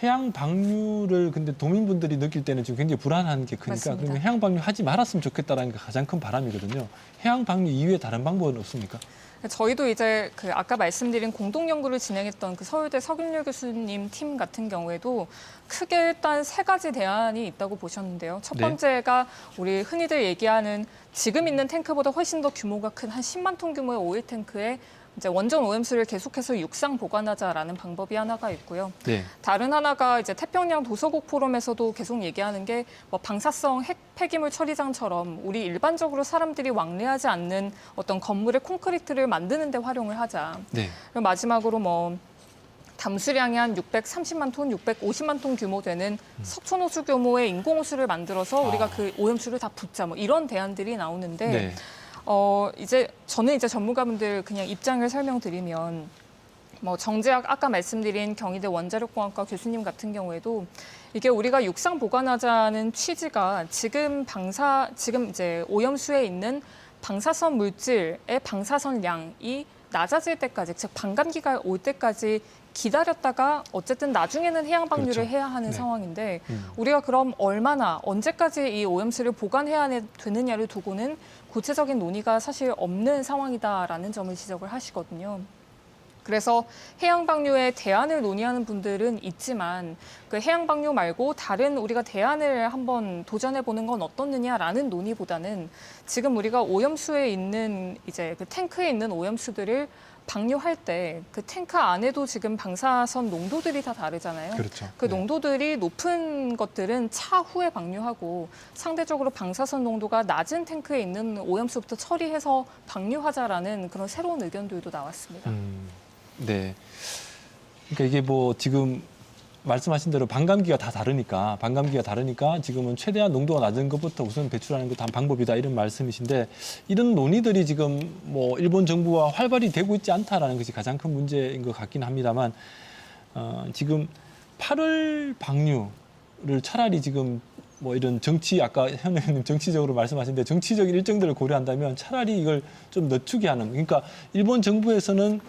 해양 방류를 근데 도민분들이 느낄 때는 지금 굉장히 불안한 게 크니까 맞습니다. 그러면 해양 방류 하지 말았으면 좋겠다라는 게 가장 큰 바람이거든요. 해양 방류 이외에 다른 방법은 없습니까? 저희도 이제 그 아까 말씀드린 공동 연구를 진행했던 그 서울대 석윤열 교수님 팀 같은 경우에도 크게 일단 세 가지 대안이 있다고 보셨는데요. 첫 네. 번째가 우리 흔히들 얘기하는 지금 있는 탱크보다 훨씬 더 규모가 큰 한 10만 톤 규모의 오일 탱크에 이제 원전 오염수를 계속해서 육상 보관하자라는 방법이 하나가 있고요. 네. 다른 하나가 이제 태평양 도서국 포럼에서도 계속 얘기하는 게 뭐 방사성 핵 폐기물 처리장처럼 우리 일반적으로 사람들이 왕래하지 않는 어떤 건물의 콘크리트를 만드는 데 활용을 하자. 네. 그리고 마지막으로 뭐 담수량이 한 630만 톤, 650만 톤 규모 되는 석촌호수 규모의 인공호수를 만들어서 우리가 그 오염수를 다 붓자 뭐 이런 대안들이 나오는데 네. 이제 저는 이제 전문가분들 그냥 입장을 설명드리면 뭐 정재학 아까 말씀드린 경희대 원자력공학과 교수님 같은 경우에도 이게 우리가 육상 보관하자는 취지가 지금 이제 오염수에 있는 방사선 물질의 방사선량이 낮아질 때까지, 즉 반감기가 올 때까지 기다렸다가 어쨌든 나중에는 해양 방류를 그렇죠. 해야 하는 네. 상황인데 우리가 그럼 얼마나 언제까지 이 오염수를 보관해야 되느냐를 두고는 구체적인 논의가 사실 없는 상황이다라는 점을 지적을 하시거든요. 그래서 해양 방류의 대안을 논의하는 분들은 있지만 그 해양 방류 말고 다른 우리가 대안을 한번 도전해 보는 건 어떻느냐라는 논의보다는 지금 우리가 오염수에 있는 이제 그 탱크에 있는 오염수들을 방류할 때 그 탱크 안에도 지금 방사선 농도들이 다 다르잖아요. 그렇죠. 그 네. 농도들이 높은 것들은 차후에 방류하고 상대적으로 방사선 농도가 낮은 탱크에 있는 오염수부터 처리해서 방류하자라는 그런 새로운 의견들도 나왔습니다. 네. 그러니까 이게 뭐 지금 말씀하신 대로 반감기가 다르니까 지금은 최대한 농도가 낮은 것부터 우선 배출하는 게 다 방법이다 이런 말씀이신데 이런 논의들이 지금 뭐 일본 정부와 활발히 되고 있지 않다라는 것이 가장 큰 문제인 것 같긴 합니다만 지금 8월 방류를 차라리 지금 뭐 이런 아까 현 의원님 정치적으로 말씀하셨는데 정치적인 일정들을 고려한다면 차라리 이걸 좀 늦추게 하는 그러니까 일본 정부에서는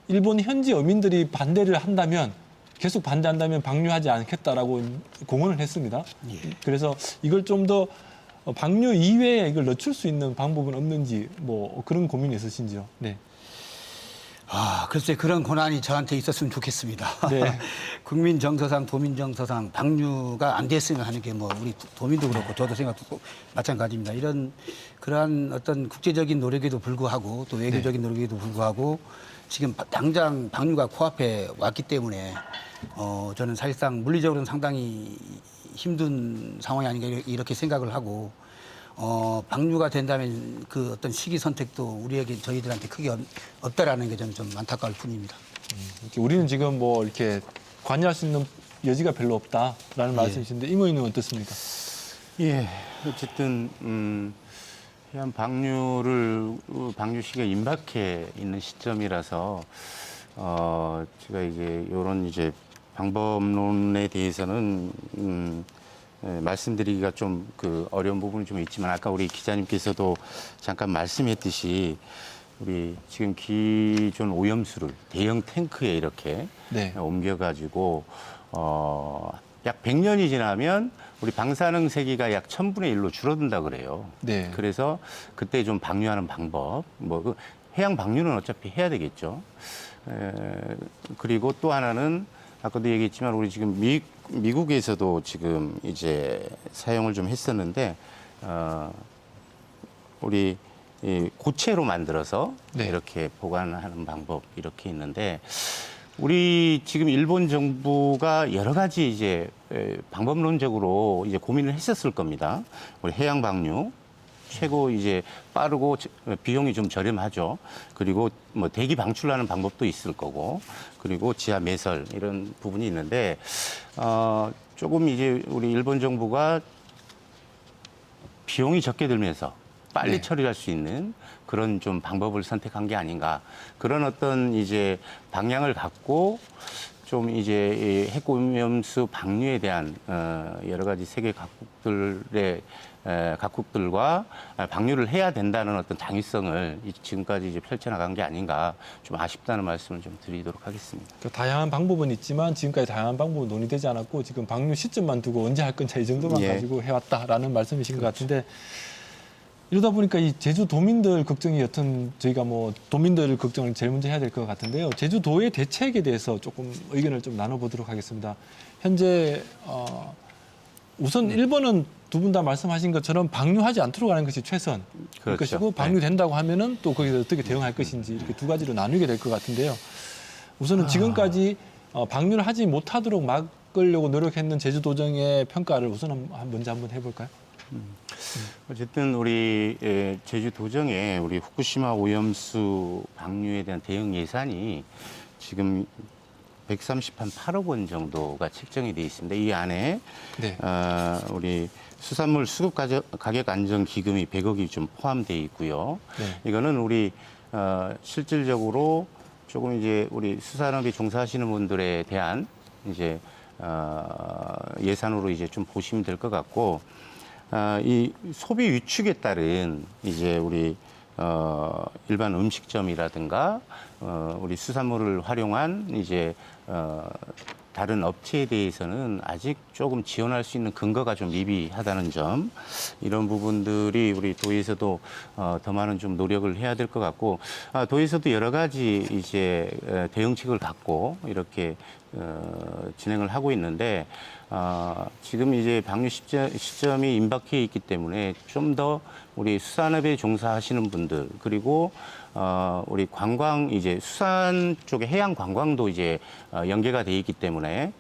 일본 현지 어민들이 반대를 한다면 계속 반대한다면 방류하지 않겠다라고 공언을 했습니다. 예. 그래서 이걸 좀 더 방류 이외에 이걸 늦출 수 있는 방법은 없는지 뭐 그런 고민이 있으신지요? 네. 글쎄 그런 권한이 저한테 있었으면 좋겠습니다. 네. 국민 정서상, 도민 정서상 방류가 안 됐으면 하는 게 뭐 우리 도민도 그렇고 저도 생각도 마찬가지입니다. 그러한 어떤 국제적인 노력에도 불구하고 또 외교적인 노력에도 불구하고 지금 당장 방류가 코앞에 왔기 때문에 저는 사실상 물리적으로는 상당히 힘든 상황이 아닌가 이렇게 생각을 하고 방류가 된다면 그 어떤 시기 선택도 저희들한테 크게 없다라는 게 저는 좀 안타까울 뿐입니다. 우리는 지금 뭐 이렇게 관여할 수 있는 여지가 별로 없다라는 말씀이신데 임 의원님은 어떻습니까? 예, 어쨌든 해안 방류 시기가 임박해 있는 시점이라서 제가 이게 이런 이제 방법론에 대해서는 말씀드리기가 좀 그 어려운 부분이 좀 있지만 아까 우리 기자님께서도 잠깐 말씀했듯이 우리 지금 기존 오염수를 대형 탱크에 이렇게 네. 옮겨가지고 약 100년이 지나면 우리 방사능 세기가 약 1000분의 1로 줄어든다 그래요. 네. 그래서 그때 좀 방류하는 방법, 그 해양 방류는 어차피 해야 되겠죠. 그리고 또 하나는 아까도 얘기했지만 우리 지금 미국에서도 지금 이제 사용을 좀 했었는데 우리 이 고체로 만들어서 네. 이렇게 보관하는 방법 이렇게 있는데 우리 지금 일본 정부가 여러 가지 이제 방법론적으로 이제 고민을 했었을 겁니다. 우리 해양 방류 최고 이제 빠르고 비용이 좀 저렴하죠. 그리고 뭐 대기 방출하는 방법도 있을 거고, 그리고 지하 매설 이런 부분이 있는데 조금 이제 우리 일본 정부가 비용이 적게 들면서 빨리 네. 처리할 수 있는 그런 좀 방법을 선택한 게 아닌가. 그런 어떤 이제 방향을 갖고 좀 이제 핵오염수 방류에 대한 여러 가지 세계 각국들과 방류를 해야 된다는 어떤 당위성을 지금까지 이제 펼쳐나간 게 아닌가 좀 아쉽다는 말씀을 좀 드리도록 하겠습니다. 그러니까 다양한 방법은 있지만 지금까지 다양한 방법은 논의되지 않았고 지금 방류 시점만 두고 언제 할 건지 이 정도만 예. 가지고 해왔다라는 말씀이신 것 같은데 이러다 보니까 이 제주 도민들 걱정이 여튼 저희가 뭐 도민들 걱정을 제일 먼저 해야 될 것 같은데요. 제주도의 대책에 대해서 조금 의견을 좀 나눠보도록 하겠습니다. 현재 우선 1번은 두 분 다 말씀하신 것처럼 방류하지 않도록 하는 것이 최선일 그렇죠. 것이고 방류된다고 하면은 또 거기서 어떻게 대응할 것인지 이렇게 두 가지로 나누게 될 것 같은데요. 우선은 지금까지 방류를 하지 못하도록 막으려고 노력했는 제주도정의 평가를 우선 먼저 한번 해볼까요? 어쨌든 우리 제주도정에 우리 후쿠시마 오염수 방류에 대한 대응 예산이 지금 138억 원 정도가 책정이 돼 있습니다. 이 안에 네. 우리 수산물 수급 가격 안정 기금이 100억이 좀 포함되어 있고요. 네. 이거는 우리 실질적으로 조금 이제 우리 수산업에 종사하시는 분들에 대한 이제 예산으로 이제 좀 보시면 될 것 같고, 이 소비 위축에 따른 이제 우리 일반 음식점이라든가 우리 수산물을 활용한 이제 다른 업체에 대해서는 아직 조금 지원할 수 있는 근거가 좀 미비하다는 점, 이런 부분들이 우리 도에서도 더 많은 좀 노력을 해야 될 것 같고, 도에서도 여러 가지 이제 대응책을 갖고 이렇게 진행을 하고 있는데, 지금 이제 방류 시점이 임박해 있기 때문에 좀 더 우리 수산업에 종사하시는 분들, 그리고 우리 관광 이제 수산 쪽에 해양 관광도 이제 연계가 돼 있기 때문에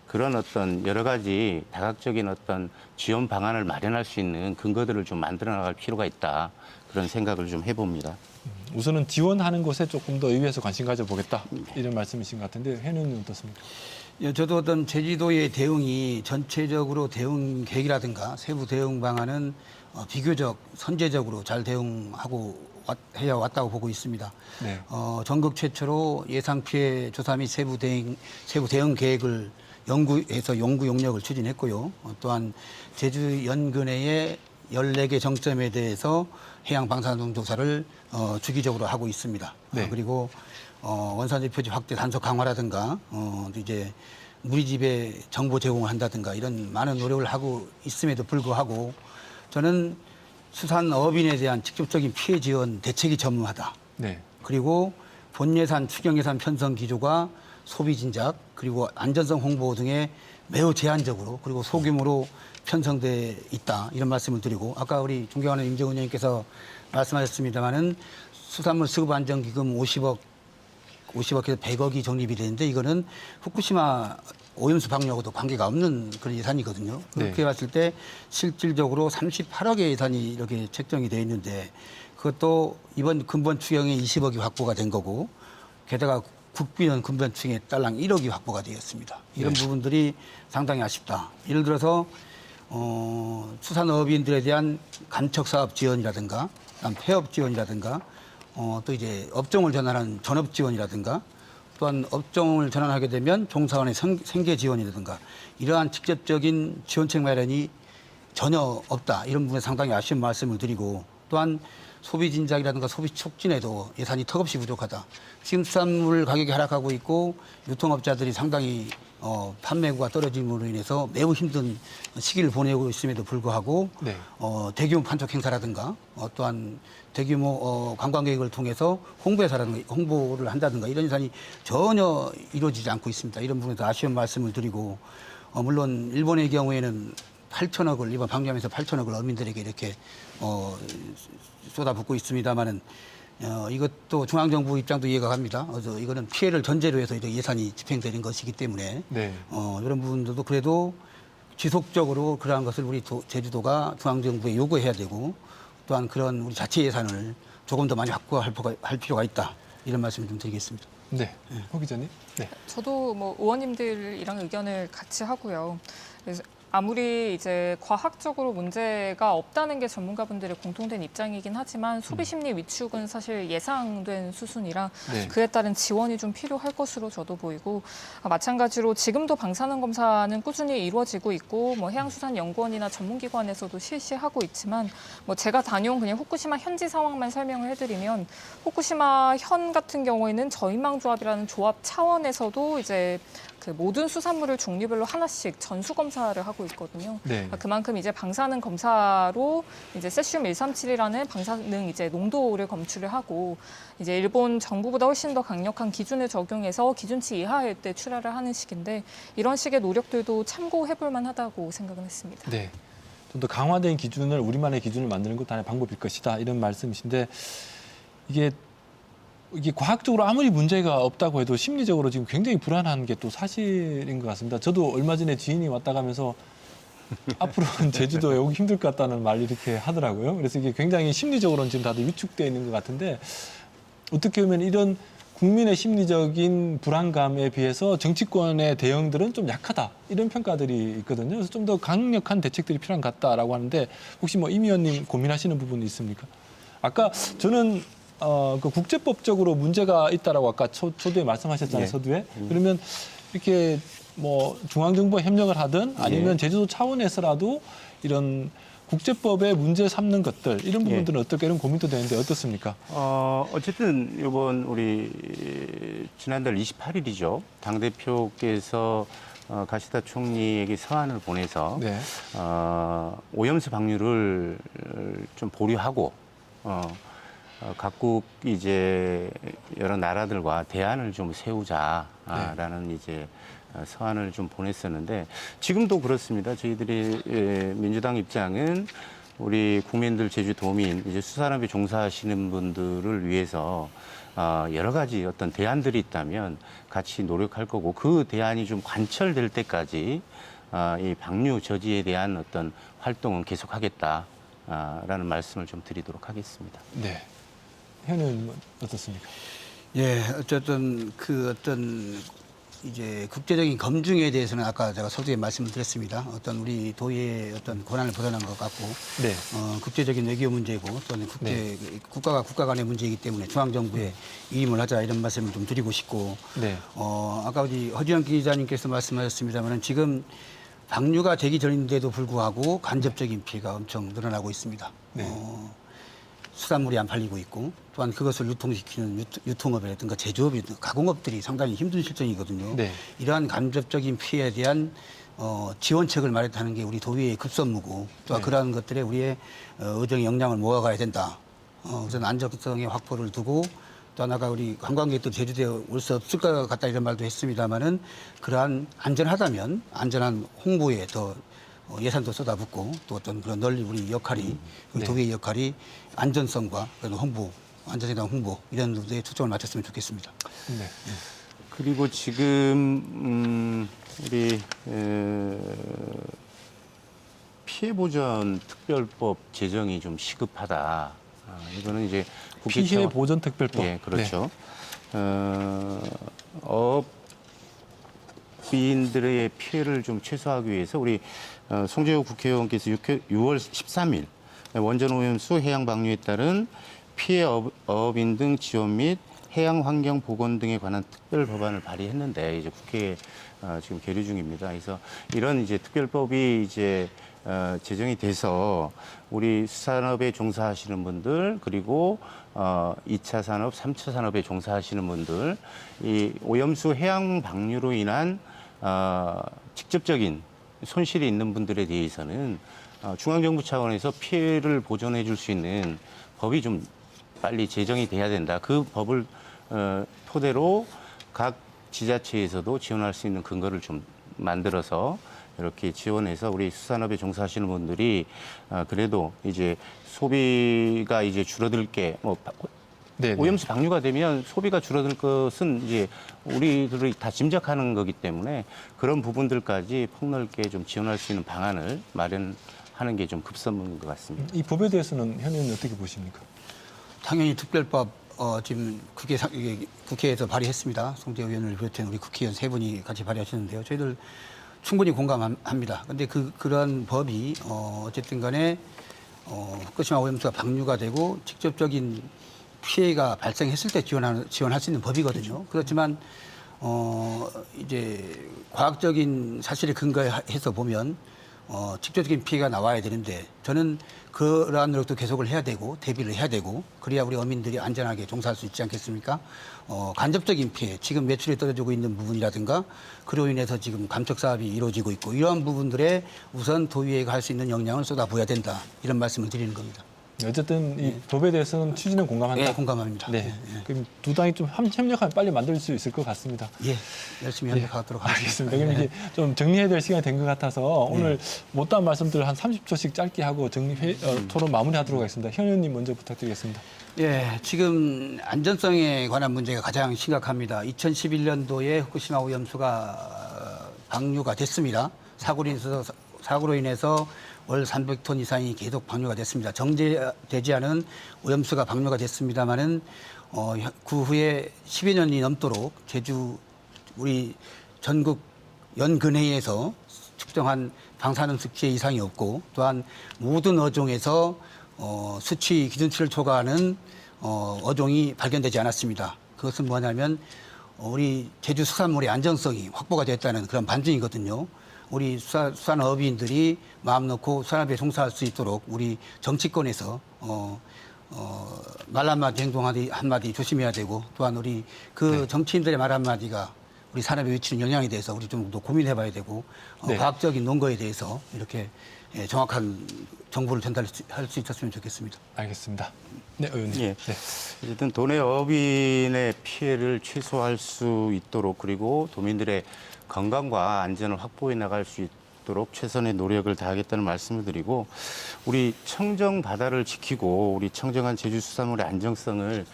그런 어떤 여러 가지 다각적인 어떤 지원 방안을 마련할 수 있는 근거들을 좀 만들어 나갈 필요가 있다, 그런 생각을 좀 해봅니다. 우선은 지원하는 것에 조금 더 의회에서 관심 가져보겠다 이런 말씀이신 것 같은데 현 의원님 어떻습니까? 예, 저도 어떤 제주도의 대응이 전체적으로 대응 계획이라든가 세부 대응 방안은 비교적 선제적으로 잘 대응하고 해야 왔다고 보고 있습니다. 네. 전국 최초로 예상 피해 조사 및 세부 대응 계획을 연구해서 연구 용역을 추진했고요. 또한 제주 연근해의 14개 정점에 대해서 해양 방사능 조사를 주기적으로 하고 있습니다. 네. 그리고 원산지 표지 확대 단속 강화라든가 이제 무리집에 정보 제공을 한다든가 이런 많은 노력을 하고 있음에도 불구하고 저는 수산업인에 대한 직접적인 피해 지원 대책이 전무하다. 네. 그리고 본예산, 추경예산 편성 기조가 소비 진작 그리고 안전성 홍보 등에 매우 제한적으로 그리고 소규모로 편성돼 있다, 이런 말씀을 드리고, 아까 우리 존경하는 임정은 의원님께서 말씀하셨습니다마는 수산물 수급 안정 기금 50억에서 100억이 적립이 되는데 이거는 후쿠시마 오염수 방류하고도 관계가 없는 그런 예산이거든요. 그렇게 네. 봤을 때 실질적으로 38억의 예산이 이렇게 책정이 되어 있는데 그것도 이번 근본 추경에 20억이 확보가 된 거고, 게다가 국비는 근본 추경에 딸랑 1억이 확보가 되었습니다. 이런 네. 부분들이 상당히 아쉽다. 예를 들어서 수산업인들에 대한 간척사업 지원이라든가 폐업 지원이라든가 또 이제 업종을 전환하는 전업 지원이라든가 또한 업종을 전환하게 되면 종사원의 생계 지원이라든가 이러한 직접적인 지원책 마련이 전혀 없다, 이런 부분에 상당히 아쉬운 말씀을 드리고, 또한 소비 진작이라든가 소비 촉진에도 예산이 턱없이 부족하다. 지금 수산물 가격이 하락하고 있고 유통업자들이 상당히 판매구가 떨어짐으로 인해서 매우 힘든 시기를 보내고 있음에도 불구하고 네. 대규모 판촉 행사라든가 또한 대규모 관광객을 통해서 홍보를 한다든가 이런 예산이 전혀 이루어지지 않고 있습니다. 이런 부분에서 아쉬운 말씀을 드리고, 물론 일본의 경우에는 8천억을 이번 방류하면서 8천억을 어민들에게 이렇게 쏟아붓고 있습니다만은 이것도 중앙정부 입장도 이해가 갑니다. 그래서 이거는 피해를 전제로 해서 이렇게 예산이 집행되는 것이기 때문에 네. 이런 부분들도 그래도 지속적으로 그러한 것을 우리 제주도가 중앙정부에 요구해야 되고, 또한 그런 우리 자체 예산을 조금 더 많이 확보할 필요가 있다, 이런 말씀을 좀 드리겠습니다. 네. 허 기자님. 네. 저도 뭐 의원님들이랑 의견을 같이 하고요. 그래서 아무리 이제 과학적으로 문제가 없다는 게 전문가분들의 공통된 입장이긴 하지만 소비 심리 위축은 사실 예상된 수순이라 네. 그에 따른 지원이 좀 필요할 것으로 저도 보이고, 마찬가지로 지금도 방사능 검사는 꾸준히 이루어지고 있고 뭐 해양수산연구원이나 전문기관에서도 실시하고 있지만 뭐 제가 다녀온 그냥 후쿠시마 현지 상황만 설명을 해드리면 후쿠시마 현 같은 경우에는 저인망조합이라는 조합 차원에서도 이제 그 모든 수산물을 종류별로 하나씩 전수 검사를 하고 있거든요. 네. 그만큼 이제 방사능 검사로 이제 세슘 137이라는 방사능 이제 농도를 검출을 하고 이제 일본 정부보다 훨씬 더 강력한 기준을 적용해서 기준치 이하일 때 출하를 하는 식인데 이런 식의 노력들도 참고해볼 만하다고 생각은 했습니다. 네. 좀 더 강화된 기준을 우리만의 기준을 만드는 것도 하나의 방법일 것이다, 이런 말씀이신데 이게 과학적으로 아무리 문제가 없다고 해도 심리적으로 지금 굉장히 불안한 게 또 사실인 것 같습니다. 저도 얼마 전에 지인이 왔다 가면서 앞으로는 제주도에 오기 힘들 것 같다는 말 이렇게 하더라고요. 그래서 이게 굉장히 심리적으로는 지금 다들 위축되어 있는 것 같은데 어떻게 보면 이런 국민의 심리적인 불안감에 비해서 정치권의 대응들은 좀 약하다 이런 평가들이 있거든요. 그래서 좀 더 강력한 대책들이 필요한 것 같다라고 하는데 혹시 뭐 임 의원님 고민하시는 부분이 있습니까? 아까 저는 그 국제법적으로 문제가 있다라고 아까 초두에 말씀하셨잖아요. 네. 서두에. 그러면 이렇게 뭐 중앙정부와 협력을 하든 아니면 제주도 차원에서라도 이런 국제법에 문제 삼는 것들 이런 부분들은 어떻게 이런 고민도 되는데 어떻습니까? 어쨌든 이번 우리 지난달 28일이죠. 당대표께서 가시다 총리에게 서한을 보내서 네. 오염수 방류를 좀 보류하고 각국 이제 여러 나라들과 대안을 좀 세우자라는 이제 서한을 좀 보냈었는데 지금도 그렇습니다. 저희들이 민주당 입장은 우리 국민들 제주도민 이제 수산업에 종사하시는 분들을 위해서 여러 가지 어떤 대안들이 있다면 같이 노력할 거고 그 대안이 좀 관철될 때까지 이 방류 저지에 대한 어떤 활동은 계속하겠다라는 말씀을 좀 드리도록 하겠습니다. 네. 현 의원님은 어떻습니까? 예, 어쨌든 그 어떤 이제 국제적인 검증에 대해서는 아까 제가 서두에 말씀을 드렸습니다. 어떤 우리 도의의 어떤 권한을 벗어난 것 같고, 네. 국제적인 외교 문제고 또는 국가가 국가 간의 문제이기 때문에 중앙정부에 위임을 하자 이런 말씀을 좀 드리고 싶고, 네. 아까 우리 허지영 기자님께서 말씀하셨습니다만은 지금 방류가 되기 전인데도 불구하고 간접적인 피해가 엄청 늘어나고 있습니다. 네. 수산물이 안 팔리고 있고 또한 그것을 유통시키는 유통업이라든가 제조업이든 가공업들이 상당히 힘든 실정이거든요. 네. 이러한 간접적인 피해에 대한 지원책을 마련하는 게 우리 도의회의 급선무고 또 네. 그러한 것들에 우리의 의정의 역량을 모아가야 된다. 우선 안정성의 확보를 두고 또 아까 우리 관광객도 제주도에 올 수 없을 것 같다 이런 말도 했습니다마는 그러한 안전하다면 안전한 홍보에 더 예산도 쏟아붓고 또 어떤 그런 널리 우리 역할이 우리 네. 도의의 역할이 안전성과 그런 홍보, 안전에 대한 홍보 이런 데에 초점을 맞췄으면 좋겠습니다. 네. 그리고 지금 우리 피해보전 특별법 제정이 좀 시급하다. 이거는 이제 국회 피해 차원- 보전 특별법. 예, 그렇죠. 업인들의 피해를 좀 최소화하기 위해서 우리 송재호 국회의원께서 6월 13일 원전 오염수 해양 방류에 따른 피해 어업인 등 지원 및 해양 환경 보건 등에 관한 특별 법안을 발의했는데 이제 국회에 지금 계류 중입니다. 그래서 이런 이제 특별법이 이제 제정이 돼서 우리 수산업에 종사하시는 분들 그리고 2차 산업, 3차 산업에 종사하시는 분들 이 오염수 해양 방류로 인한 직접적인 손실이 있는 분들에 대해서는 중앙정부 차원에서 피해를 보전해 줄 수 있는 법이 좀 빨리 제정이 돼야 된다. 그 법을 토대로 각 지자체에서도 지원할 수 있는 근거를 좀 만들어서 이렇게 지원해서 우리 수산업에 종사하시는 분들이 그래도 이제 소비가 이제 줄어들 게 뭐 네. 오염수 방류가 되면 소비가 줄어들 것은 이제 우리들이 다 짐작하는 거기 때문에 그런 부분들까지 폭넓게 좀 지원할 수 있는 방안을 마련하는 게 좀 급선무인 것 같습니다. 이 법에 대해서는 현 의원님 어떻게 보십니까? 당연히 특별법 지금 국회에서 발의했습니다. 송재호 의원을 비롯한 우리 국회의원 세 분이 같이 발의하셨는데요. 저희들 충분히 공감합니다. 그런데 그러한 법이 어쨌든 간에 후쿠시마 오염수가 방류가 되고 직접적인 피해가 발생했을 때 지원할 수 있는 법이거든요. 그렇지만 이제 과학적인 사실에 근거해서 보면 직접적인 피해가 나와야 되는데 저는 그러한 노력도 계속을 해야 되고 대비를 해야 되고 그래야 우리 어민들이 안전하게 종사할 수 있지 않겠습니까? 간접적인 피해, 지금 매출이 떨어지고 있는 부분이라든가 그로 인해서 지금 감축 사업이 이루어지고 있고 이러한 부분들에 우선 도의회가 할 수 있는 역량을 쏟아부어야 된다 이런 말씀을 드리는 겁니다. 어쨌든 이 법에 대해서는 취지는 공감한다. 예, 공감합니다. 네. 그럼 두 당이 좀 협력하면 빨리 만들 수 있을 것 같습니다. 예, 열심히 협력하도록 하겠습니다. 알겠습니다. 그럼 이제 좀 정리해야 될 시간이 된 것 같아서 오늘 못다한 말씀들 한 30초씩 짧게 하고 토론 마무리하도록 하겠습니다. 현 의원님 먼저 부탁드리겠습니다. 예, 지금 안전성에 관한 문제가 가장 심각합니다. 2011년도에 후쿠시마 오염수가 방류가 됐습니다. 사고로 인해서 월 300톤 이상이 계속 방류가 됐습니다. 정제되지 않은 오염수가 방류가 됐습니다마는 그 후에 10여 년이 넘도록 제주 우리 전국 연근해에서 측정한 방사능 수치 이상이 없고 또한 모든 어종에서 수치 기준치를 초과하는 어종이 발견되지 않았습니다. 그것은 뭐냐면 우리 제주 수산물의 안정성이 확보가 됐다는 그런 반증이거든요. 우리 수산어업인들이 마음 놓고 수산업에 종사할 수 있도록 우리 정치권에서 말 한마디 행동 한마디 조심해야 되고 또한 우리 그 정치인들의 말 한마디가 우리 산업에 미치는 영향에 대해서 우리 좀 더 고민해 봐야 되고 과학적인 논거에 대해서 이렇게 정확한 정보를 전달할 수 있었으면 좋겠습니다. 알겠습니다. 네, 의원님. 예. 네. 어쨌든 도내 어업인의 피해를 최소화할 수 있도록 그리고 도민들의 건강과 안전을 확보해 나갈 수 있도록 최선의 노력을 다하겠다는 말씀을 드리고 우리 청정 바다를 지키고 우리 청정한 제주 수산물의 안정성을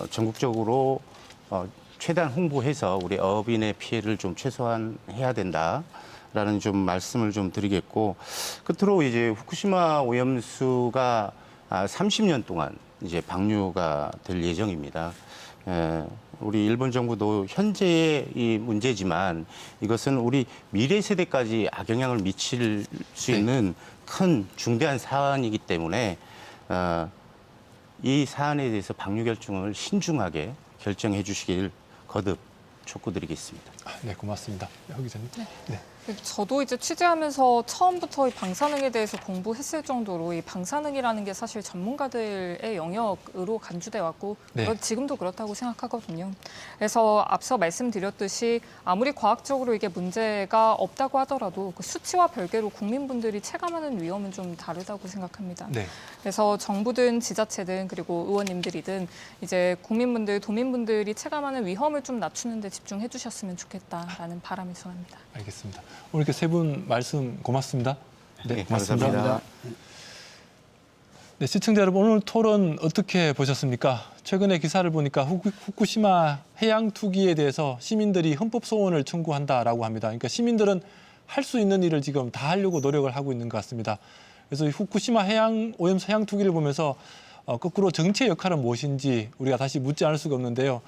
전국적으로 최대한 홍보해서 우리 어업인의 피해를 좀 최소화해야 된다라는 좀 말씀을 좀 드리겠고 끝으로 이제 후쿠시마 오염수가 30년 동안 이제 방류가 될 예정입니다. 우리 일본 정부도 현재의 이 문제지만 이것은 우리 미래 세대까지 악영향을 미칠 수 있는 큰 중대한 사안이기 때문에 이 사안에 대해서 방류 결정을 신중하게 결정해 주시길 거듭 촉구드리겠습니다. 네, 고맙습니다. 허 기자님. 네. 저도 이제 취재하면서 처음부터 이 방사능에 대해서 공부했을 정도로 이 방사능이라는 게 사실 전문가들의 영역으로 간주돼 왔고 네. 지금도 그렇다고 생각하거든요. 그래서 앞서 말씀드렸듯이 아무리 과학적으로 이게 문제가 없다고 하더라도 그 수치와 별개로 국민분들이 체감하는 위험은 좀 다르다고 생각합니다. 네. 그래서 정부든 지자체든 그리고 의원님들이든 이제 국민분들, 도민분들이 체감하는 위험을 좀 낮추는 데 집중해 주셨으면 좋겠다라는 바람이 전합니다. 알겠습니다. 오늘 이렇게 세 분 말씀 고맙습니다. 네, 감사합니다. 네, 시청자 여러분 오늘 토론 어떻게 보셨습니까? 최근에 기사를 보니까 후쿠시마 해양 투기에 대해서 시민들이 헌법 소원을 청구한다라고 합니다. 그러니까 시민들은 할 수 있는 일을 지금 다 하려고 노력을 하고 있는 것 같습니다. 그래서 이 후쿠시마 오염수 해양 투기를 보면서 거꾸로 정치의 역할은 무엇인지 우리가 다시 묻지 않을 수가 없는데요.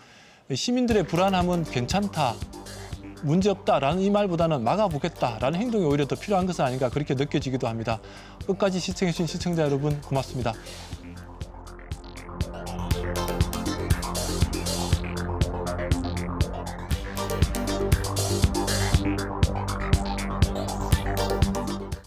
시민들의 불안함은 괜찮다, 문제없다라는 이 말보다는 막아보겠다라는 행동이 오히려 더 필요한 것은 아닌가 그렇게 느껴지기도 합니다. 끝까지 시청해주신 시청자 여러분 고맙습니다.